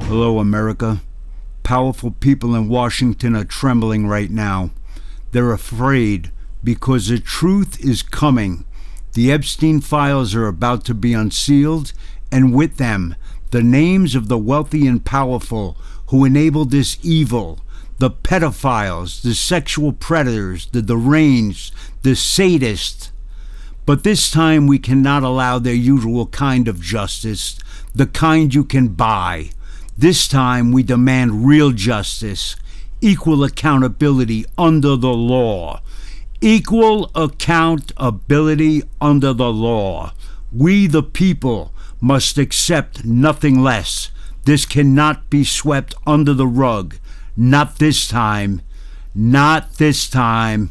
Hello, America. Powerful people in Washington are trembling right now. They're afraid because the truth is coming. The Epstein files are about to be unsealed, and with them, the names of the wealthy and powerful who enabled this evil, the pedophiles, the sexual predators, the deranged, the sadists. But this time we cannot allow their usual kind of justice, the kind you can buy. This time we demand real justice, equal accountability under the law. Equal accountability under the law. We, the people, must accept nothing less. This cannot be swept under the rug. Not this time. Not this time.